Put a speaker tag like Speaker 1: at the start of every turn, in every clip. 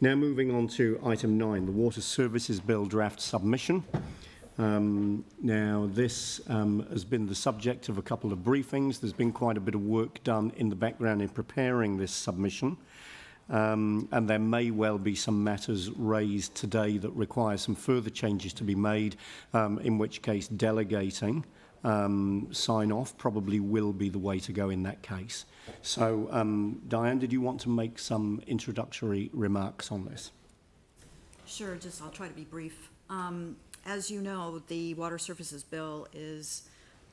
Speaker 1: Now moving on to item 9, the Water Services Bill draft submission. Now this has been the subject of a couple of briefings. There's been quite a bit of work done in the background in preparing this submission. And there may well be some matters raised today that require some further changes to be made, in which case delegating sign-off probably will be the way to go in that case. So, Diane, did you want to make some introductory remarks on this?
Speaker 2: Sure, I'll try to be brief. As you know, the Water Services Bill is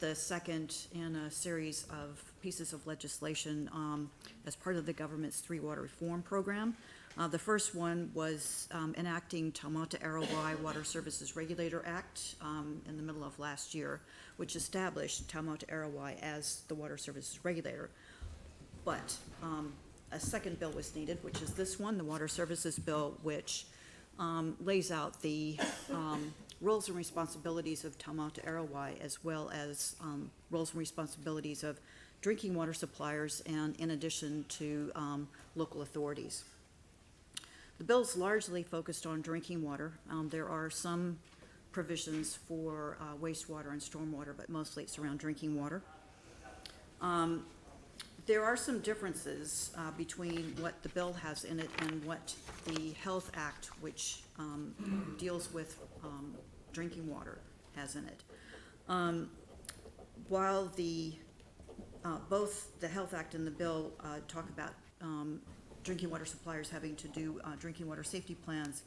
Speaker 2: the second in a series of pieces of legislation as part of the government's 3 Water Reform Program. The first one was enacting Taumata Arawai Water Services Regulator Act in the middle of last year, which established Taumata Arawai as the water services regulator. But a second bill was needed, which is this one, the Water Services Bill, which lays out the roles and responsibilities of Taumata Arawai, as well as roles and responsibilities of drinking water suppliers, and in addition to local authorities. The bill is largely focused on drinking water. There are some provisions for wastewater and stormwater, but mostly it's around drinking water. There are some differences between what the bill has in it and what the Health Act, which deals with drinking water, has in it. While both the Health Act and the bill talk about drinking water suppliers having to do drinking water safety plans,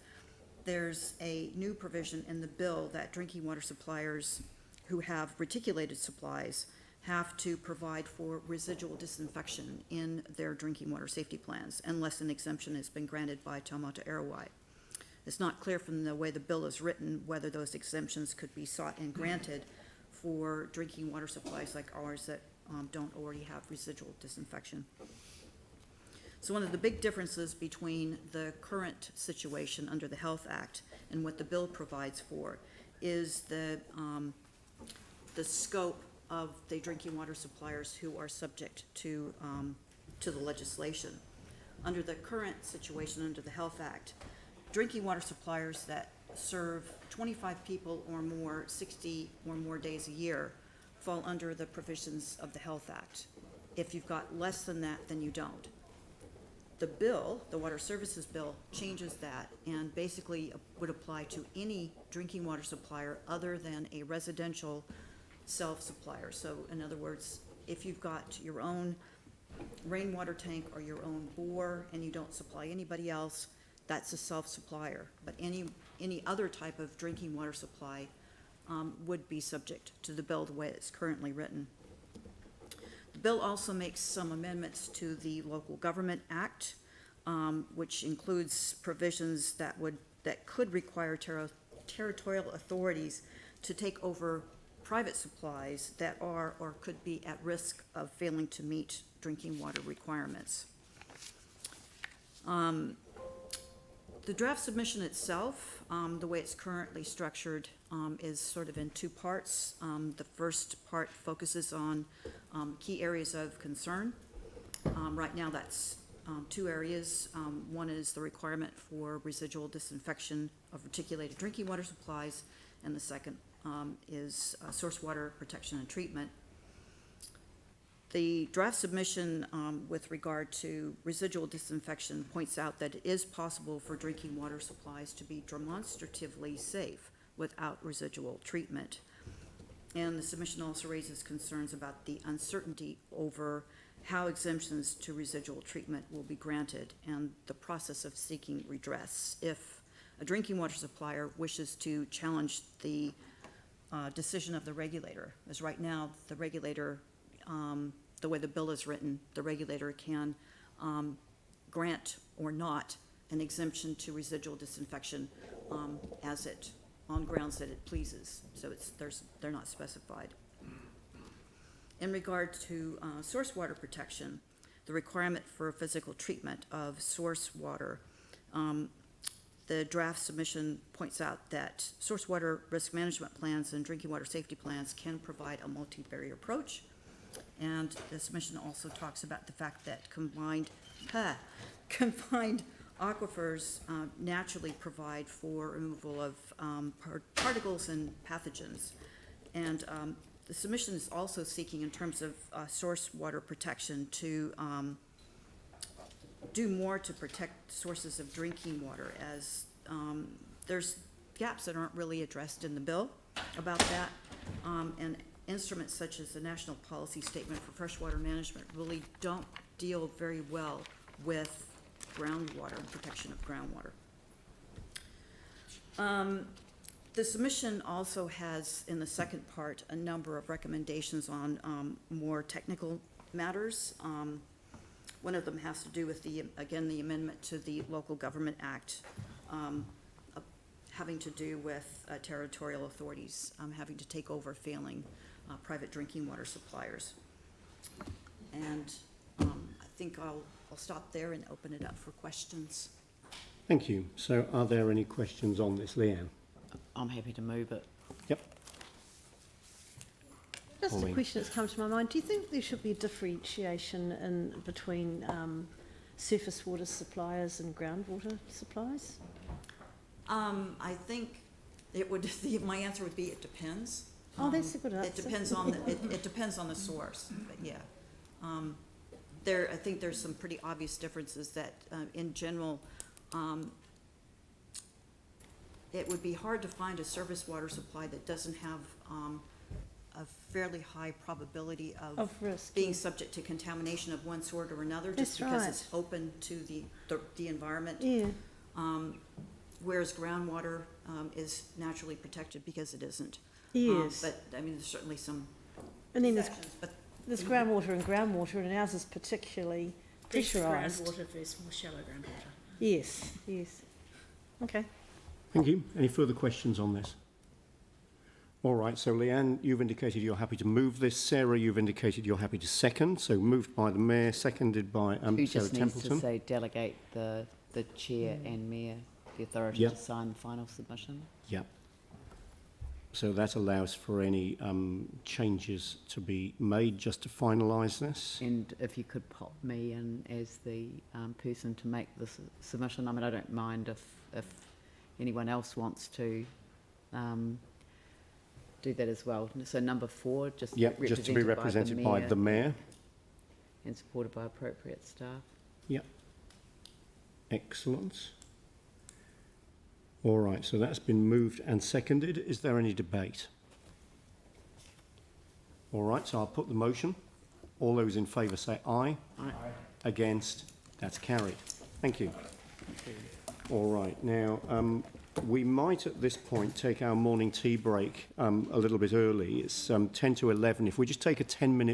Speaker 2: there's a new provision in the bill that drinking water suppliers who have reticulated supplies have to provide for residual disinfection in their drinking water safety plans, unless an exemption has been granted by Taumata Arawai. It's not clear from the way the bill is written whether those exemptions could be sought and granted for drinking water supplies like ours that don't already have residual disinfection. So one of the big differences between the current situation under the Health Act and what the bill provides for is the scope of the drinking water suppliers who are subject to the legislation. Under the current situation under the Health Act, drinking water suppliers that serve 25 people or more 60 or more days a year fall under the provisions of the Health Act. If you've got less than that, then you don't. The bill, the Water Services Bill, changes that and basically would apply to any drinking water supplier other than a residential self-supplier. So in other words, if you've got your own rainwater tank or your own bore and you don't supply anybody else, that's a self-supplier. But any other type of drinking water supply would be subject to the bill the way it's currently written. The bill also makes some amendments to the Local Government Act, which includes provisions that could require territorial authorities to take over private supplies that are or could be at risk of failing to meet drinking water requirements. The draft submission itself, the way it's currently structured, is sort of in 2 parts. The first part focuses on key areas of concern. Right now that's 2 areas. One is the requirement for residual disinfection of reticulated drinking water supplies, and the second is source water protection and treatment. The draft submission with regard to residual disinfection points out that it is possible for drinking water supplies to be demonstratively safe without residual treatment. And the submission also raises concerns about the uncertainty over how exemptions to residual treatment will be granted and the process of seeking redress if a drinking water supplier wishes to challenge the decision of the regulator. As right now, the regulator, the way the bill is written, the regulator can grant or not an exemption to residual disinfection on grounds that it pleases. So they're not specified. In regard to source water protection, the requirement for physical treatment of source water, the draft submission points out that source water risk management plans and drinking water safety plans can provide a multi-barrier approach. And the submission also talks about the fact that confined aquifers naturally provide for removal of particles and pathogens. And the submission is also seeking, in terms of source water protection, to do more to protect sources of drinking water, as there's gaps that aren't really addressed in the bill about that. And instruments such as the National Policy Statement for Freshwater Management really don't deal very well with groundwater and protection of groundwater. The submission also has, in the second part, a number of recommendations on more technical matters. One of them has to do with the amendment to the Local Government Act, having to do with territorial authorities having to take over failing private drinking water suppliers. And I think I'll stop there and open it up for questions.
Speaker 1: Thank you. So are there any questions on this, Leanne?
Speaker 3: I'm happy to move it.
Speaker 1: Yep.
Speaker 4: Just
Speaker 1: Pauline.
Speaker 4: a question that's come to my mind. Do you think there should be a differentiation between surface water suppliers and groundwater suppliers?
Speaker 2: I think it would. My answer would be it depends.
Speaker 4: Oh, that's a good answer.
Speaker 2: It depends on it depends on the source. But yeah, I think there's some pretty obvious differences that, in general, it would be hard to find a surface water supply that doesn't have a fairly high probability of
Speaker 4: risk,
Speaker 2: being subject to contamination of one sort or another, just
Speaker 4: That's
Speaker 2: because
Speaker 4: right.
Speaker 2: it's open to the environment.
Speaker 4: Yeah.
Speaker 2: Whereas groundwater is naturally protected because it isn't.
Speaker 4: Yes.
Speaker 2: But I mean, there's certainly some
Speaker 4: And then
Speaker 2: exceptions. But
Speaker 4: there's groundwater, and ours is particularly
Speaker 5: Deep
Speaker 4: pressurised.
Speaker 5: groundwater versus more shallow groundwater.
Speaker 4: Yes, yes. Okay.
Speaker 1: Thank you. Any further questions on this? All right, so Leanne, you've indicated you're happy to move this. Sarah, you've indicated you're happy to second. So moved by the Mayor, seconded by
Speaker 3: Who
Speaker 1: Sarah
Speaker 3: just needs
Speaker 1: Templeton.
Speaker 3: to say delegate the Chair and Mayor the authority
Speaker 1: Yep.
Speaker 3: to sign the final submission?
Speaker 1: Yep. So that allows for any changes to be made just to finalise this.
Speaker 3: And if you could pop me in as the person to make this submission. I mean, I don't mind if anyone else wants to do that as well. So number 4, just
Speaker 1: Yep, just to be represented by the Mayor.
Speaker 3: and supported by appropriate staff.
Speaker 1: Yep. Excellent. All right, so that's been moved and seconded. Is there any debate? All right, so I'll put the motion. All those in favour say aye.
Speaker 3: Aye.
Speaker 1: Against? That's carried. Thank you. All right, now we might at this point take our morning tea break a little bit early. It's 10 to 11. If we just take a 10-minute